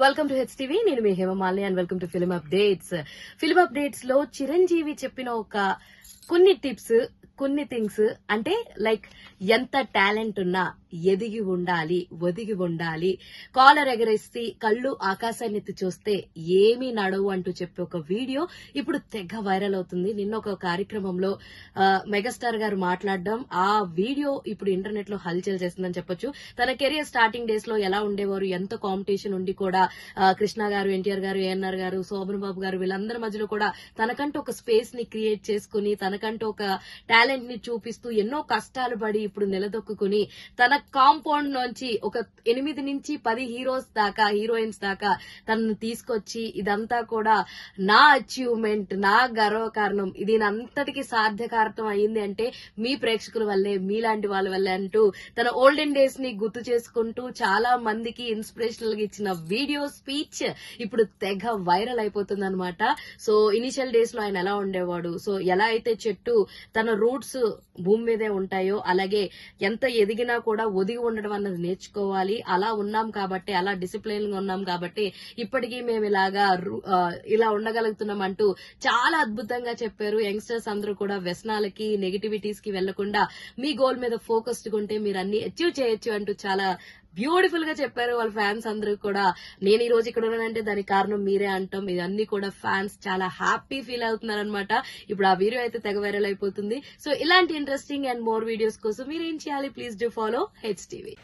Welcome to HTV. నేను మీ Hemamalini and welcome to film updates. Film updates లో చిరంజీవి చెప్పిన ఒక కొన్ని టిప్స్, కొన్ని థింగ్స్ అంటే లైక్ ఎంత టాలెంట్ ఉన్నా ఎదిగి ఉండాలి, ఒదిగి ఉండాలి, కాలర్ ఎగరేసి కళ్ళు ఆకాశాన్ని ఎత్తి చూస్తే ఏమీ నడవు అంటూ చెప్పే ఒక వీడియో ఇప్పుడు తెగ వైరల్ అవుతుంది. నిన్న ఒక కార్యక్రమంలో మెగాస్టార్ గారు మాట్లాడడం, ఆ వీడియో ఇప్పుడు ఇంటర్నెట్ లో హల్చల్ చేస్తుందని చెప్పొచ్చు. తన కెరియర్ స్టార్టింగ్ డేస్ లో ఎలా ఉండేవారు, ఎంత కాంపిటీషన్ ఉండి కూడా కృష్ణ గారు, ఎన్టీఆర్ గారు, ఏఎన్ఆర్ గారు, శోభన్ బాబు గారు వీళ్ళందరి మధ్యలో కూడా తనకంటూ ఒక స్పేస్ ని క్రియేట్ చేసుకుని, తనకంటూ ఒక టాలెంట్ ని చూపిస్తూ ఎన్నో కష్టాలు పడి ఇప్పుడు నిలదొక్కుని తన కాంపౌండ్ నుంచి ఒక 8 నుంచి 10 హీరోస్ దాకా, హీరోయిన్స్ దాకా తనను తీసుకొచ్చి ఇదంతా కూడా నా అచీవ్మెంట్, నా గర్వకారణం, ఇది అంతటికి సాధ్యకారణం అయింది అంటే మీ ప్రేక్షకుల వల్లే, మీలాంటి వాళ్ళ వల్లే అంటూ తన ఓల్డెన్ డేస్ ని గుర్తు చేసుకుంటూ చాలా మందికి ఇన్స్పిరేషనల్ గా ఇచ్చిన వీడియో స్పీచ్ ఇప్పుడు తెగ వైరల్ అయిపోతుంది అనమాట. సో ఇనిషియల్ డేస్ లో ఆయన ఎలా ఉండేవాడు, సో ఎలా అయితే చెట్టు తన రూట్స్ భూమి మీదే ఉంటాయో అలాగే ఎంత ఎదిగినా కూడా ఒదిగి ఉండడం అన్నది నేర్చుకోవాలి. అలా ఉన్నాం కాబట్టి, అలా డిసిప్లిన్ గా ఉన్నాం కాబట్టి ఇప్పటికీ మేము ఇలా ఉండగలుగుతున్నాం అంటూ చాలా అద్భుతంగా చెప్పారు. యంగ్స్టర్స్ అందరూ కూడా వ్యసనాలకి, నెగిటివిటీస్ కి వెళ్లకుండా మీ గోల్ మీద ఫోకస్డ్ ఉంటే మీరు అన్ని అచీవ్ చేయొచ్చు అంటూ చాలా బ్యూటిఫుల్ గా చెప్పారు వాళ్ళ ఫ్యాన్స్ అందరూ కూడా. నేను ఈ రోజు ఇక్కడ ఉన్నానంటే దానికి కారణం మీరే అంటాం. ఇవన్నీ కూడా ఫ్యాన్స్ చాలా హ్యాపీ ఫీల్ అవుతున్నారనమాట. ఇప్పుడు ఆ వీడియో అయితే తెగ వైరల్ అయిపోతుంది. సో ఇలాంటి ఇంట్రెస్టింగ్ అండ్ మోర్ వీడియోస్ కోసం మీరు ఏం చేయాలి, ప్లీజ్ డూ ఫాలో హెచ్టీవీ.